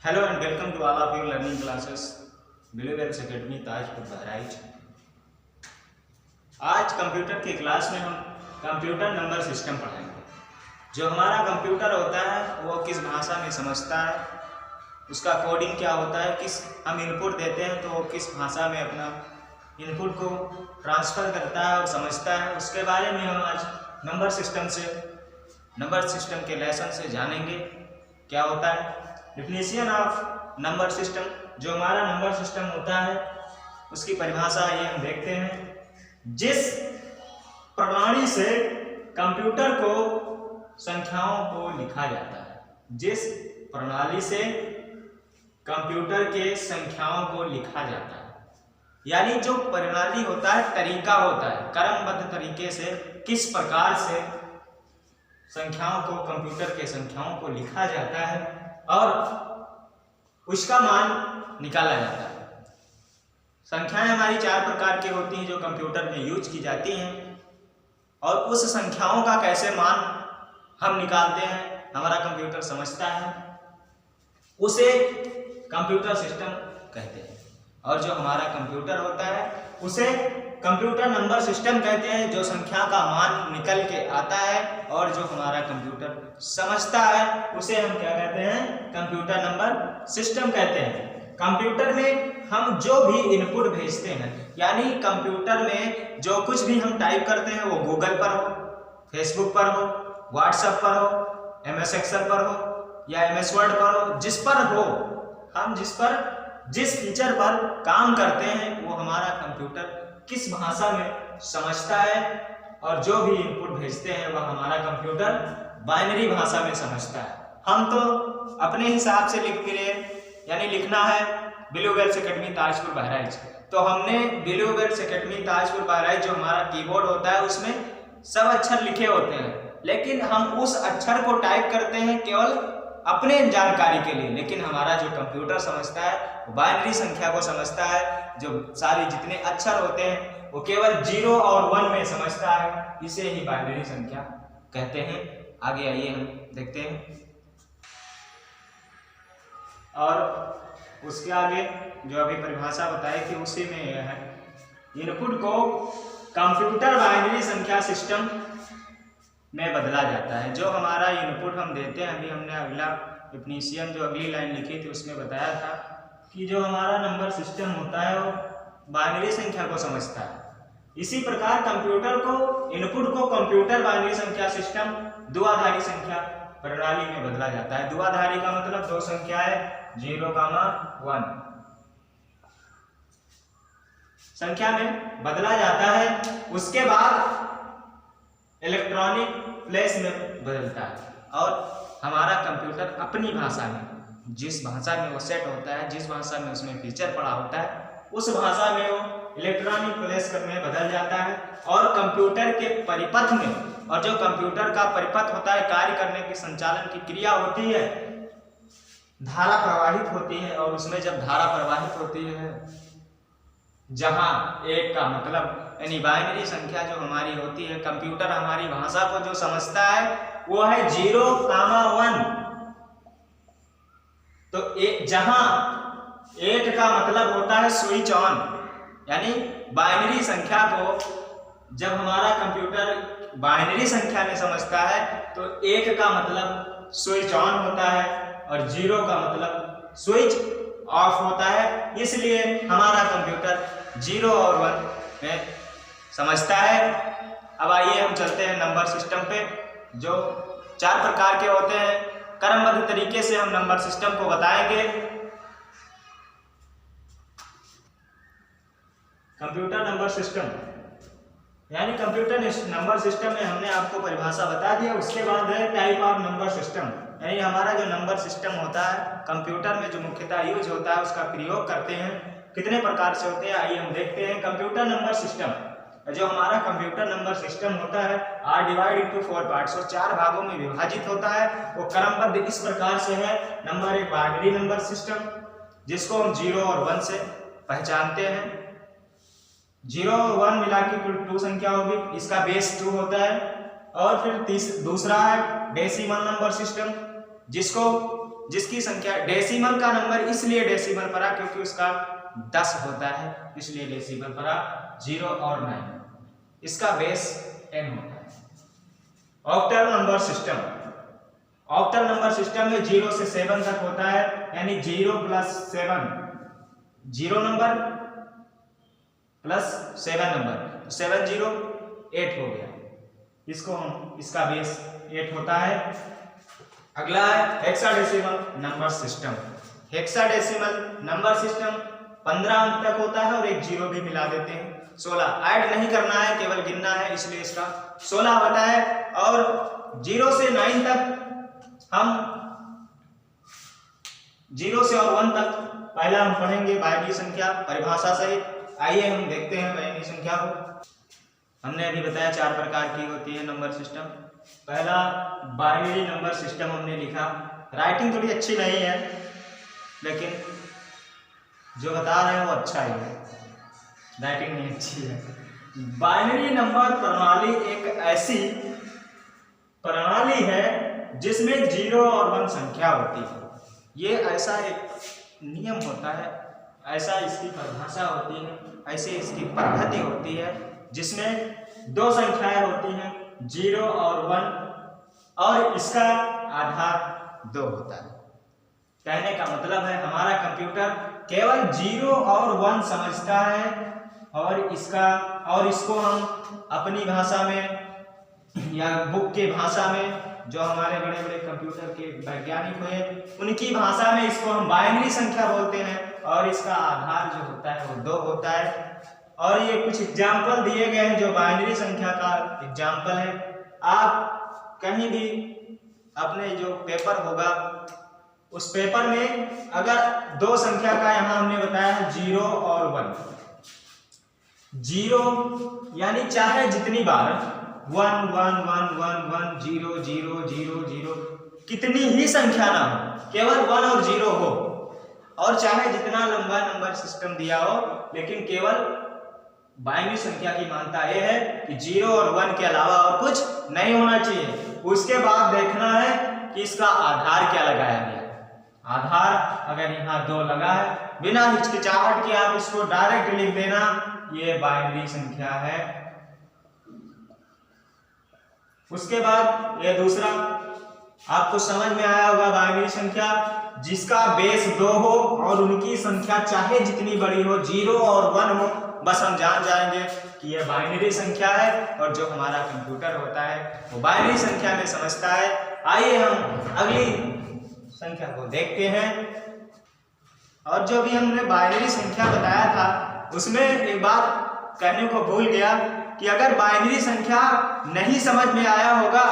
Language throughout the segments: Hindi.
Hello and welcome to all of your learning classes believers academy Tajpur Bahraich. आज कंप्यूटर की क्लास में हम कंप्यूटर नंबर सिस्टम पढ़ाएंगे। जो हमारा कंप्यूटर होता है वो किस भाषा में समझता है, उसका कोडिंग क्या होता है, किस हम इनपुट देते हैं तो वो किस भाषा में अपना इनपुट को ट्रांसफ़र करता है और समझता है, उसके बारे में हम आज नंबर सिस्टम के लेसन से जानेंगे। क्या होता है डिफिनेशन ऑफ नंबर सिस्टम। जो हमारा नंबर सिस्टम होता है उसकी परिभाषा ये हम देखते हैं। जिस प्रणाली से कंप्यूटर को संख्याओं को लिखा जाता है, जिस प्रणाली से कंप्यूटर के संख्याओं को लिखा जाता है, यानी जो प्रणाली होता है, तरीका होता है, क्रमबद्ध तरीके से किस प्रकार से संख्याओं को कंप्यूटर के संख्याओं को लिखा जाता है और उसका मान निकाला जाता है। संख्याएं हमारी 4 प्रकार की होती हैं जो कंप्यूटर में यूज की जाती हैं, और उस संख्याओं का कैसे मान हम निकालते हैं, हमारा कंप्यूटर समझता है, उसे कंप्यूटर सिस्टम कहते हैं। और जो हमारा कंप्यूटर होता है उसे कंप्यूटर नंबर सिस्टम कहते हैं। जो संख्या का मान निकल के आता है और जो हमारा कंप्यूटर समझता है उसे हम क्या कहते हैं, कंप्यूटर नंबर सिस्टम कहते हैं। कंप्यूटर में हम जो भी इनपुट भेजते हैं, यानी कंप्यूटर में जो कुछ भी हम टाइप करते हैं वो गूगल पर हो, फेसबुक पर हो, व्हाट्सएप पर हो, MS एक्सेल पर हो या MS वर्ड पर हो, जिस पर हो, हम जिस फीचर पर काम करते हैं वो हमारा कंप्यूटर किस भाषा में समझता है, और जो भी इनपुट भेजते हैं वह हमारा कंप्यूटर बाइनरी भाषा में समझता है। हम तो अपने हिसाब से लिख रहे हैं, यानी लिखना है बिलीवर्स एकेडमी ताजपुर बहराइच, तो हमने बिलीवर्स एकेडमी ताजपुर बहराइच जो हमारा कीबोर्ड होता है उसमें सब अक्षर लिखे होते हैं, लेकिन हम उस अक्षर को टाइप करते हैं केवल अपने जानकारी के लिए। लेकिन हमारा जो कंप्यूटर समझता है वो बाइनरी संख्या को समझता है। जो सारी जितने अक्षर होते हैं वो केवल 0 और 1 में समझता है, इसे ही बाइनरी संख्या कहते हैं। आगे आइए हम देखते हैं। और उसके आगे जो अभी परिभाषा बताई थी उसी में यह है, इनपुट को कंप्यूटर बाइनरी संख्या सिस्टम में बदला जाता है। जो हमारा इनपुट हम देते हैं, अभी हमने अगला डेफिनेशन जो अगली लाइन लिखी थी उसमें बताया था कि जो हमारा नंबर सिस्टम होता है वो बाइनरी संख्या को समझता है। इसी प्रकार कंप्यूटर को इनपुट को कंप्यूटर बाइनरी संख्या सिस्टम द्विआधारी संख्या प्रणाली में बदला जाता है। द्विआधारी का मतलब 2 संख्याएं 0, 1 संख्या में बदला जाता है। उसके बाद इलेक्ट्रॉनिक फ्लैश में बदलता है और हमारा कंप्यूटर अपनी भाषा में, जिस भाषा में वो सेट होता है, जिस भाषा में उसमें फीचर पड़ा होता है, उस भाषा में वो इलेक्ट्रॉनिक फ्लैश में बदल जाता है। और कंप्यूटर के परिपथ में, और जो कंप्यूटर का परिपथ होता है, कार्य करने की संचालन की क्रिया होती है, धारा प्रवाहित होती है। और उसमें जब धारा प्रवाहित होती है, जहां 1 का मतलब यानी बाइनरी संख्या जो हमारी होती है, कंप्यूटर हमारी भाषा को जो समझता है वो है 0, 1। तो जहां 1 का मतलब होता है स्विच ऑन, यानी बाइनरी संख्या को जब हमारा कंप्यूटर बाइनरी संख्या में समझता है तो 1 का मतलब स्विच ऑन होता है और 0 का मतलब स्विच ऑफ होता है। इसलिए हमारा कंप्यूटर 0 और 1 में समझता है। अब आइए हम चलते हैं नंबर सिस्टम पे, जो 4 प्रकार के होते हैं। क्रमबद्ध तरीके से हम नंबर सिस्टम को बताएंगे। कंप्यूटर नंबर सिस्टम, यानी कंप्यूटर नंबर सिस्टम में हमने आपको परिभाषा बता दिया। उसके बाद है टाइप ऑफ नंबर सिस्टम, यानी हमारा जो नंबर सिस्टम होता है कंप्यूटर में जो मुख्यतः यूज होता है उसका प्रयोग करते हैं। कितने प्रकार से होते हैं आइए हम देखते हैं। कंप्यूटर नंबर सिस्टम, जो हमारा कंप्यूटर नंबर सिस्टम होता है, आर डिवाइड इनटू 4 पार्ट्स, और 4 भागों में विभाजित होता है। वो क्रमबद्ध इस प्रकार से है। नंबर 1 बाइनरी नंबर सिस्टम, जिसको हम 0 और 1 से पहचानते हैं। 0 और 1 मिला के कुल 2 संख्या होगी, इसका बेस 2 होता है। और फिर दूसरा है डेसिमल नंबर सिस्टम, जिसको जिसकी संख्या डेसिमल का नंबर इसलिए डेसिमल पड़ा क्योंकि उसका 10 होता है, इसलिए डेसिमल पड़ा 0 और 9, इसका बेस 10 होता है। Octal number system, octal number system में 0 से 7 तक होता है, यानी 0 + 7, 0 नंबर प्लस 7 नंबर, 7 0 8 हो गया, इसको हम इसका बेस 8 होता है। अगला है hexadecimal number system. Hexadecimal number system 15 अंक तक होता है और एक 0 भी मिला देते हैं, 16 ऐड नहीं करना है, केवल गिनना है, इसलिए इसका 16 होता है। और 0 से 9 तक हम 0 से और 1 तक पहला हम पढ़ेंगे बाइनरी संख्या परिभाषा सहित। आइए हम देखते हैं बाइनरी संख्या को। हमने अभी बताया 4 प्रकार की होती है नंबर सिस्टम। पहला बाइनरी नंबर सिस्टम हमने लिखा, राइटिंग थोड़ी अच्छी नहीं है लेकिन जो बता रहे हैं वो अच्छा ही है, राइटिंग नहीं अच्छी है। बाइनरी नंबर प्रणाली एक ऐसी प्रणाली है जिसमें 0 और 1 संख्या होती है। ये ऐसा एक नियम होता है, ऐसा इसकी परिभाषा होती है, ऐसे इसकी पद्धति होती है जिसमें 2 संख्याएं होती हैं, 0 और 1, और इसका आधार 2 होता है। कहने का मतलब है हमारा कंप्यूटर केवल 0 और 1 समझता है, और इसको हम अपनी भाषा में या बुक के भाषा में, जो हमारे बड़े बड़े कंप्यूटर के वैज्ञानिक हुए उनकी भाषा में इसको हम बाइनरी संख्या बोलते हैं, और इसका आधार जो होता है वो 2 होता है। और ये कुछ एग्जाम्पल दिए गए हैं जो बाइनरी संख्या का एग्जाम्पल है। आप कहीं भी अपने जो पेपर होगा उस पेपर में अगर 2 संख्या का, यहाँ हमने बताया है 0 और 1, 0 यानी चाहे जितनी बार 1 1 1 1 1 0 0 0 0 कितनी ही संख्या ना हो, केवल 1 और 0 हो, और चाहे जितना लंबा नंबर सिस्टम दिया हो, लेकिन केवल बाइनरी संख्या की मान्यता यह है कि 0 और 1 के अलावा और कुछ नहीं होना चाहिए। उसके बाद देखना है कि इसका आधार क्या लगाया गया। आधार अगर यहाँ 2 लगा है, बिना हिचकिचाहट के आप इसको डायरेक्ट लिख देना, ये बाइनरी संख्या है। उसके बाद ये दूसरा आपको समझ में आया होगा, बाइनरी संख्या जिसका बेस 2 हो और उनकी संख्या चाहे जितनी बड़ी हो, 0 और 1 हो, बस हम जान जाएंगे कि यह बाइनरी संख्या है, और जो हमारा कंप्यूटर होता है वो बाइनरी संख्या में समझता है। आइए हम अगली संख्या को देखते हैं। और जो भी हमने बाइनरी संख्या बताया था उसमें एक बात कहने को भूल गया कि अगर बाइनरी संख्या नहीं समझ में आया होगा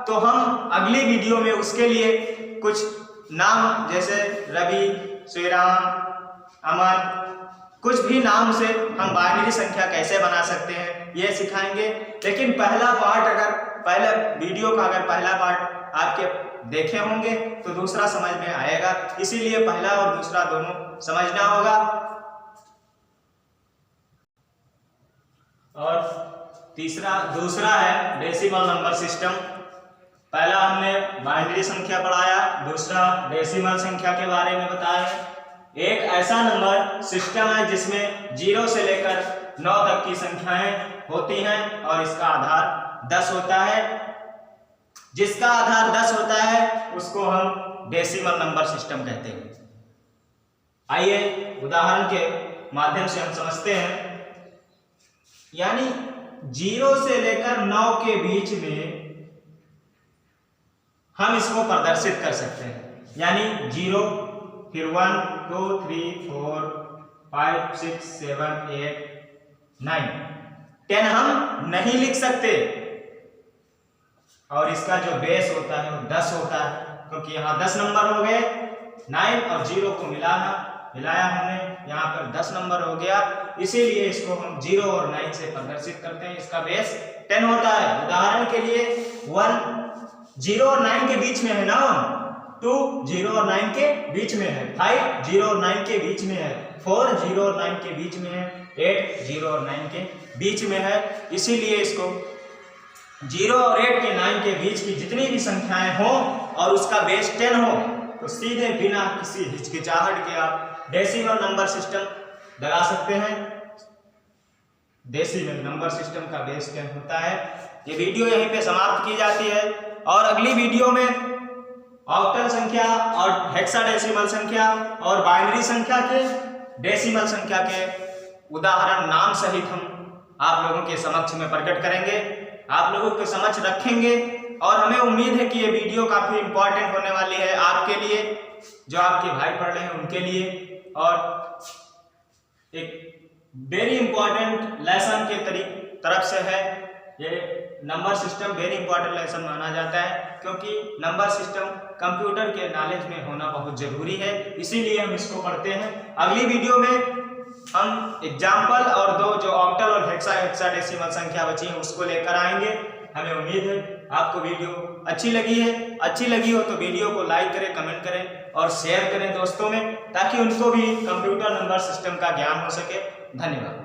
तो हम अगली वीडियो में उसके लिए कुछ नाम, जैसे रवि, श्रीराम, अमन, कुछ भी नाम से हम बाइनरी संख्या कैसे बना सकते हैं ये सिखाएंगे। लेकिन पहला पार्ट, अगर पहले वीडियो का अगर पहला पार्ट आपके देखे होंगे तो दूसरा समझ में आएगा, इसीलिए पहला और दूसरा दोनों समझना होगा। और दूसरा है डेसिमल नंबर सिस्टम। पहला हमने बाइनरी संख्या पढ़ाया, दूसरा डेसिमल संख्या के बारे में बताया। एक ऐसा नंबर सिस्टम है जिसमें 0 से लेकर 9 तक की संख्याएं होती हैं और इसका आधार 10 होता है। जिसका आधार 10 होता है उसको हम डेसिमल नंबर सिस्टम कहते हैं। आइए उदाहरण के माध्यम से हम समझते हैं। यानी 0 से लेकर 9 के बीच में हम इसको प्रदर्शित कर सकते हैं। यानी 0, फिर 1 2 3 4 5 6 7 8 9 10 हम नहीं लिख सकते, और इसका जो बेस होता है वो 10 होता है, क्योंकि यहाँ 10 नंबर हो गए, 9 और 0 को मिलाया हमने, यहाँ पर 10 नंबर हो गया, इसीलिए इसको हम 0 और 9 से प्रदर्शित करते हैं। इसका बेस 10 होता है। उदाहरण के लिए 1 0 और 9 के बीच में है ना, 2 0 और 9 के बीच में है, 5 0 और 9 के बीच में है, 4 0 और 9 के बीच में है, 8 0 और 9 के बीच में है। इसीलिए इसको 0 और 8 के 9 के बीच की जितनी भी संख्याएं हो और उसका बेस 10 हो, तो सीधे बिना किसी हिचकिचाहट के आप डेसिमल नंबर सिस्टम लगा सकते हैं। डेसिमल नंबर सिस्टम का बेस क्या होता है। ये वीडियो यहीं पे समाप्त की जाती है और अगली वीडियो में ऑक्टल संख्या और हेक्साडेसिमल संख्या और बाइनरी संख्या के डेसिमल संख्या के उदाहरण नाम सहित हम आप लोगों के समक्ष में प्रकट करेंगे, आप लोगों के समक्ष रखेंगे। और हमें उम्मीद है कि ये वीडियो काफी इंपॉर्टेंट होने वाली है आपके लिए, जो आपके भाई पढ़ रहे हैं उनके लिए, और एक वेरी इंपॉर्टेंट लेसन के तरफ से है। ये number system very important lesson माना जाता है, क्योंकि नंबर सिस्टम कंप्यूटर के नॉलेज में होना बहुत जरूरी है, इसीलिए हम इसको पढ़ते हैं। अगली वीडियो में हम एग्जाम्पल और दो जो ऑक्टल और हेक्साडेसिमल संख्या बची है उसको लेकर आएंगे। हमें उम्मीद है आपको वीडियो अच्छी लगी हो तो वीडियो को लाइक करें, कमेंट करें और शेयर करें दोस्तों में, ताकि उनको भी कंप्यूटर नंबर सिस्टम का ज्ञान हो सके। धन्यवाद।